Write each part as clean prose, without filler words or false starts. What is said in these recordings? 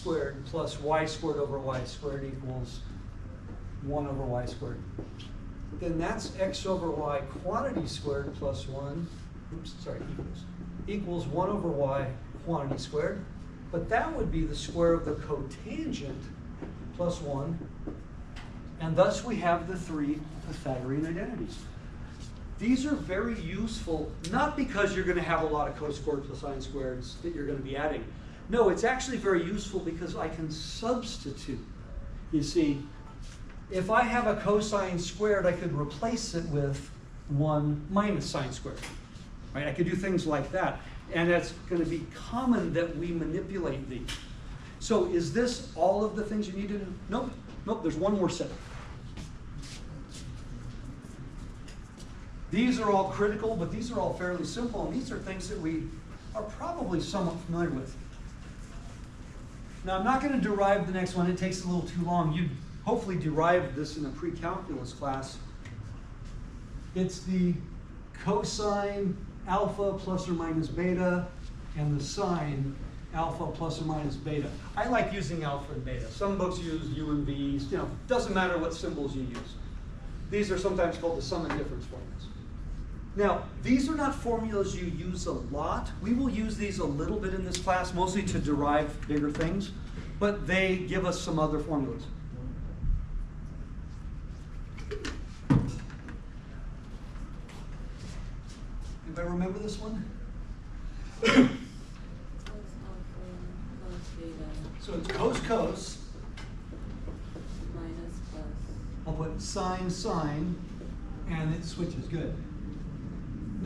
squared plus y squared over y squared equals 1 over y squared. Then that's x over y quantity squared plus 1, equals 1 over y quantity squared. But that would be the square of the cotangent plus 1. And thus we have the 3 Pythagorean identities. These are very useful, not because you're going to have a lot of cosquared plus sine squareds that you're going to be adding. No, it's actually very useful because I can substitute. You see, if I have a cosine squared, I could replace it with 1 minus sine squared. Right? I could do things like that. And it's going to be common that we manipulate these. So is this all of the things you need to do? Nope. Nope, there's one more set. These are all critical, but these are all fairly simple, and these are things that we are probably somewhat familiar with. Now, I'm not going to derive the next one. It takes a little too long. You hopefully derived this in a pre-calculus class. It's the cosine alpha plus or minus beta and the sine alpha plus or minus beta. I like using alpha and beta. Some books use U and V's. You know, doesn't matter what symbols you use. These are sometimes called the sum and difference formulas. Now, these are not formulas you use a lot. We will use these a little bit in this class, mostly to derive bigger things, but they give us some other formulas. Anybody remember this one? So it's cos. Minus plus. I'll put sine, and it switches. Good.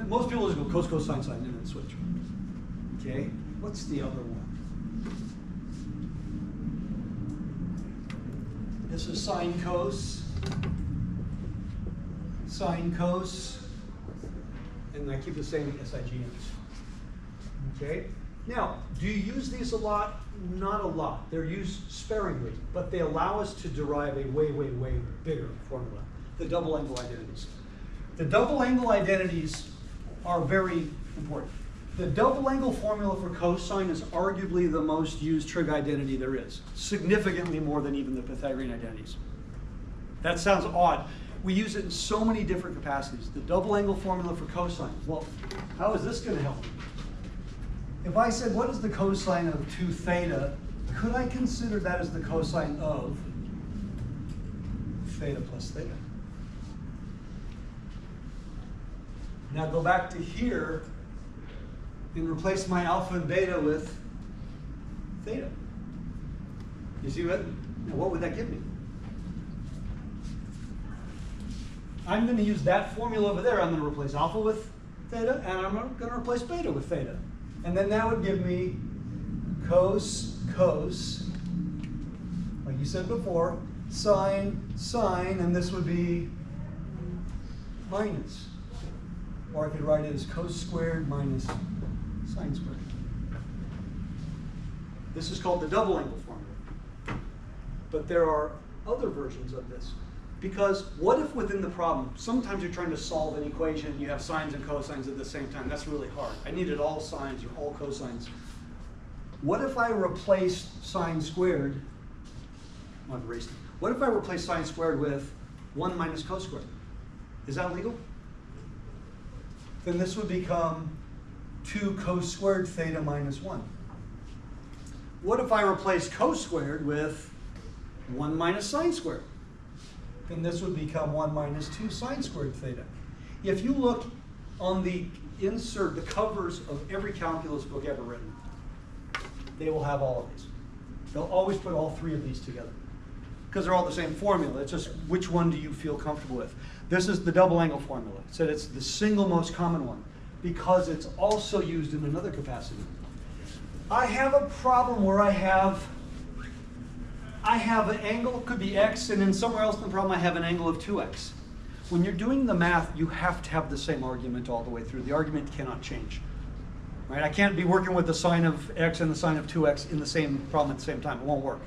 Most people just go cos, sine, and then switch. Okay. What's the other one? This is sine cos, and I keep the same SIGNs. Okay. Now, do you use these a lot? Not a lot. They're used sparingly, but they allow us to derive a way, way, way bigger formula, the double angle identities. The double angle identities are very important. The double angle formula for cosine is arguably the most used trig identity there is, significantly more than even the Pythagorean identities. That sounds odd. We use it in so many different capacities. The double angle formula for cosine. Well, how is this going to help me? If I said, what is the cosine of 2 theta, could I consider that as the cosine of theta plus theta? Now go back to here and replace my alpha and beta with theta. You see what? Now what would that give me? I'm going to use that formula over there. I'm going to replace alpha with theta, and I'm going to replace beta with theta. And then that would give me cos, like you said before, sine, and this would be minus. Or I could write it as cos squared minus sine squared. This is called the double angle formula. But there are other versions of this. Because what if within the problem, sometimes you're trying to solve an equation and you have sines and cosines at the same time. That's really hard. I needed all sines or all cosines. What if I replaced sine squared, I've erased it. What if I replace sine squared with 1 minus cos squared? Is that legal? Then this would become 2 cos squared theta minus 1. What if I replace cos squared with 1 minus sine squared? Then this would become 1 minus 2 sine squared theta. If you look on the insert, the covers of every calculus book ever written, they will have all of these. They'll always put all 3 of these together because they're all the same formula. It's just which one do you feel comfortable with. This is the double angle formula. It said it's the single most common one because it's also used in another capacity. I have a problem where I have an angle, it could be x, and then somewhere else in the problem I have an angle of 2x. When you're doing the math, you have to have the same argument all the way through. The argument cannot change. Right? I can't be working with the sine of x and the sine of 2x in the same problem at the same time. It won't work.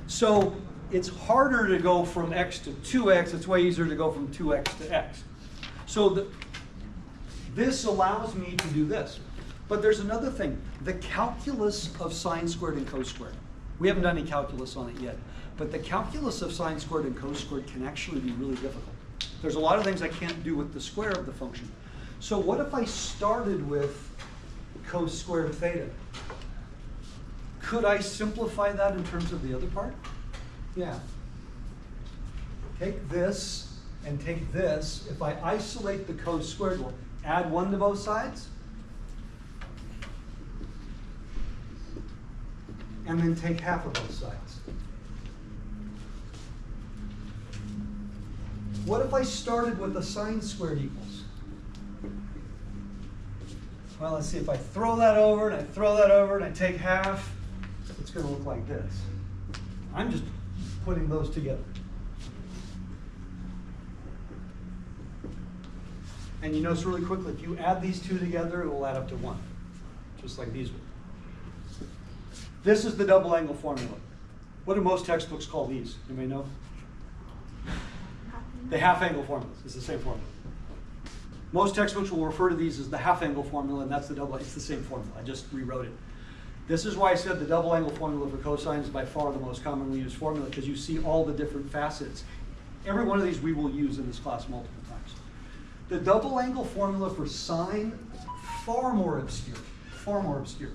So it's harder to go from x to 2x. It's way easier to go from 2x to x. So this allows me to do this. But there's another thing. The calculus of sine squared and cos squared. We haven't done any calculus on it yet, but the calculus of sine squared and cos squared can actually be really difficult. There's a lot of things I can't do with the square of the function. So what if I started with cos squared theta? Could I simplify that in terms of the other part? Yeah. Take this and take this. If I isolate the cos squared, we'll add 1 to both sides. And then take half of both sides. What if I started with a sine squared equals? Well, let's see, if I throw that over and I throw that over and I take half, it's going to look like this. I'm just putting those together. And you notice really quickly, if you add these two together, it will add up to 1, just like these would. This is the double angle formula. What do most textbooks call these? Anybody know? The half angle formulas. It's the same formula. Most textbooks will refer to these as the half angle formula, and that's the double. It's the same formula. I just rewrote it. This is why I said the double angle formula for cosine is by far the most commonly used formula, because you see all the different facets. Every one of these we will use in this class multiple times. The double angle formula for sine, far more obscure, far more obscure.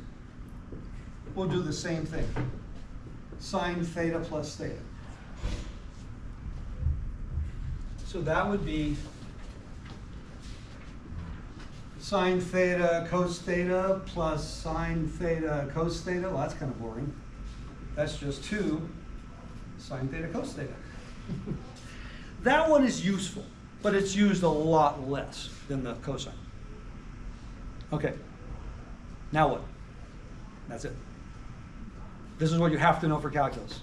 We'll do the same thing. Sine theta plus theta. So that would be sine theta cos theta plus sine theta cos theta. Well, that's kind of boring. That's just 2 sine theta cos theta. That one is useful, but it's used a lot less than the cosine. Okay, now what? That's it. This is what you have to know for calculus.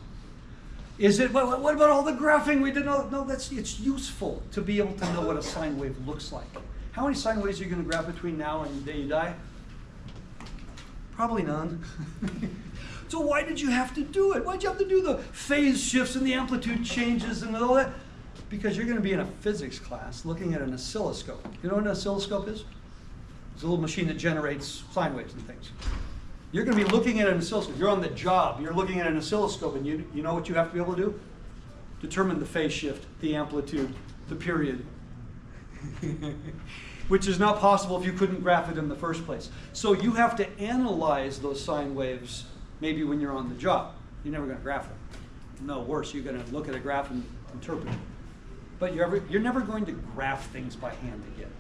Is it, what about all the graphing we did? No, it's useful to be able to know what a sine wave looks like. How many sine waves are you going to graph between now and the day you die? Probably none. So why did you have to do it? Why did you have to do the phase shifts and the amplitude changes and all that? Because you're going to be in a physics class looking at an oscilloscope. You know what an oscilloscope is? It's a little machine that generates sine waves and things. You're going to be looking at an oscilloscope. You're on the job. You're looking at an oscilloscope, and you know what you have to be able to do? Determine the phase shift, the amplitude, the period, which is not possible if you couldn't graph it in the first place. So you have to analyze those sine waves maybe when you're on the job. You're never going to graph them. No, worse, you're going to look at a graph and interpret it. But you're never going to graph things by hand again.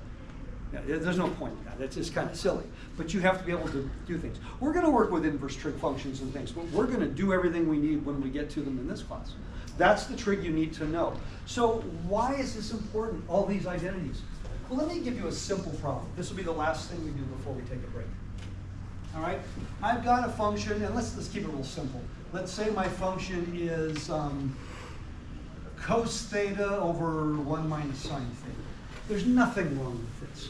There's no point in that. It's just kind of silly. But you have to be able to do things. We're going to work with inverse trig functions and things, but we're going to do everything we need when we get to them in this class. That's the trig you need to know. So why is this important, all these identities? Well, let me give you a simple problem. This will be the last thing we do before we take a break. All right? I've got a function, and let's keep it real simple. Let's say my function is cos theta over 1 minus sine theta. There's nothing wrong with this.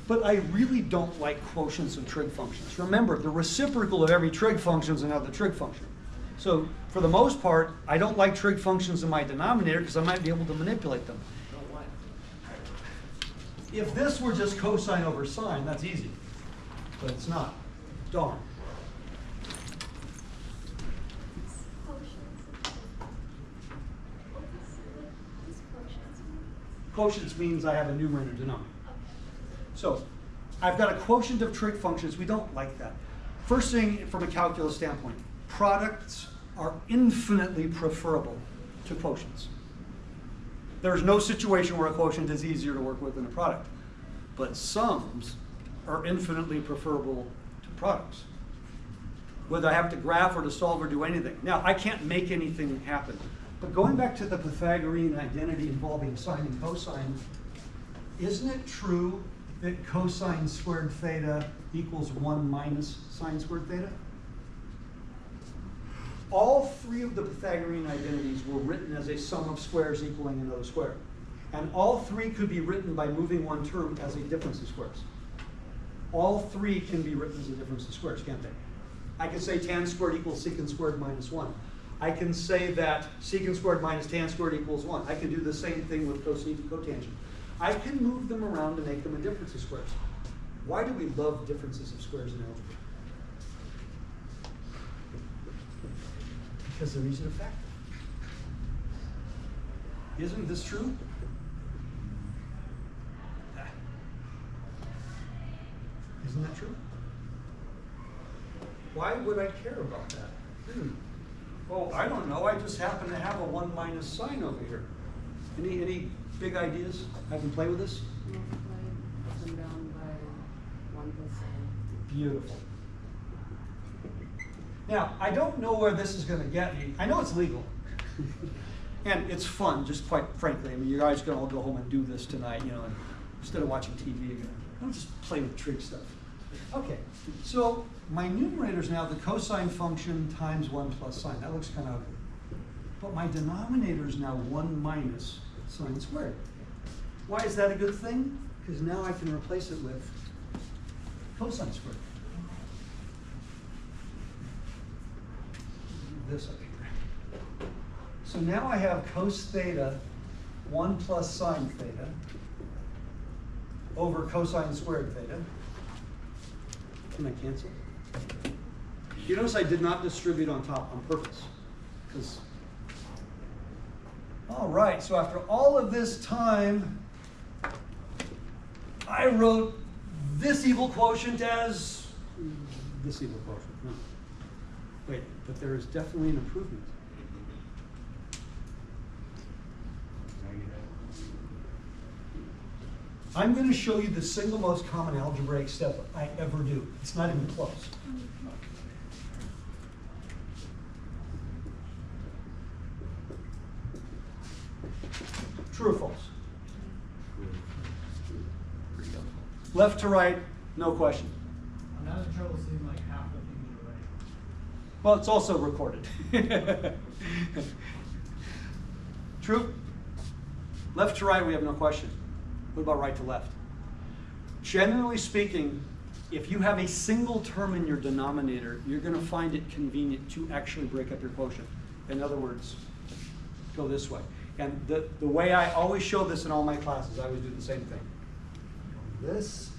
But I really don't like quotients of trig functions. Remember, the reciprocal of every trig function is another trig function. So for the most part, I don't like trig functions in my denominator because I might be able to manipulate them. If this were just cosine over sine, that's easy. But it's not. Darn. Quotients means I have a numerator and denominator. So I've got a quotient of trig functions. We don't like that. First thing from a calculus standpoint, products are infinitely preferable to quotients. There's no situation where a quotient is easier to work with than a product. But sums are infinitely preferable to products, whether I have to graph or to solve or do anything. Now, I can't make anything happen. But going back to the Pythagorean identity involving sine and cosine, isn't it true that cosine squared theta equals 1 minus sine squared theta? All 3 of the Pythagorean identities were written as a sum of squares equaling another square. And all 3 could be written by moving one term as a difference of squares. All 3 can be written as a difference of squares, can't they? I can say tan squared equals secant squared minus 1. I can say that secant squared minus tan squared equals 1. I can do the same thing with cosine and cotangent. I can move them around to make them a difference of squares. Why do we love differences of squares in algebra? Because they're easy to factor. Isn't this true? Isn't that true? Why would I care about that? Oh, I don't know. I just happen to have a 1 minus sign over here. Any big ideas? I can play with this? Multiply up and down by 1 plus a. Beautiful. Now, I don't know where this is going to get me. I know it's legal. And it's fun, just quite frankly. I mean, you guys are going to all go home and do this tonight, you know, and instead of watching TV, you're going to just play with trig stuff. Okay, so my numerator is now the cosine function times 1 plus sine. That looks kind of ugly. But my denominator is now 1 minus sine squared. Why is that a good thing? Because now I can replace it with cosine squared. This up here. So now I have cos theta 1 plus sine theta over cosine squared theta. Can I cancel? You notice I did not distribute on top on purpose. Because, all right, so after all of this time, I wrote this evil quotient as this evil quotient. No. Wait, but there is definitely an improvement. I'm going to show you the single most common algebraic step I ever do. It's not even close. True or false? Left to right, no question. I'm having trouble seeing like half the thing either way. Well, it's also recorded. True? Left to right, we have no question. What about right to left? Generally speaking, if you have a single term in your denominator, you're going to find it convenient to actually break up your quotient. In other words, go this way. And the way I always show this in all my classes, I always do the same thing. This,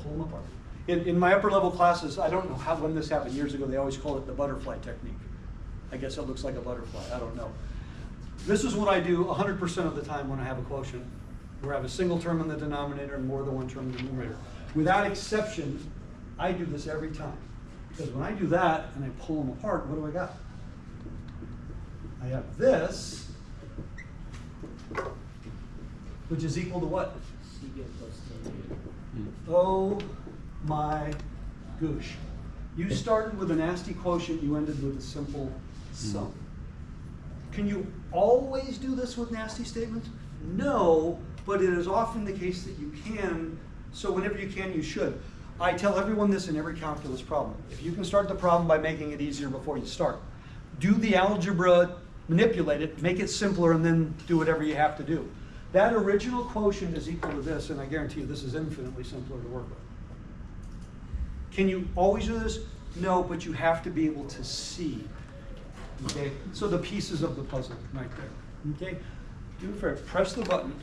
pull them apart. In my upper level classes, I don't know when this happened years ago, they always called it the butterfly technique. I guess it looks like a butterfly, I don't know. This is what I do 100% of the time when I have a quotient, where I have a single term in the denominator and more than one term in the numerator. Without exception, I do this every time. Because when I do that and I pull them apart, what do I got? I have this, which is equal to what? Oh my goosh. You started with a nasty quotient, you ended with a simple sum. Can you always do this with nasty statements? No, but it is often the case that you can, so whenever you can, you should. I tell everyone this in every calculus problem. If you can start the problem by making it easier before you start, do the algebra, manipulate it, make it simpler, and then do whatever you have to do. That original quotient is equal to this, and I guarantee you this is infinitely simpler to work with. Can you always do this? No, but you have to be able to see. Okay, so the pieces of the puzzle right there. Okay, do it fair. Press the button.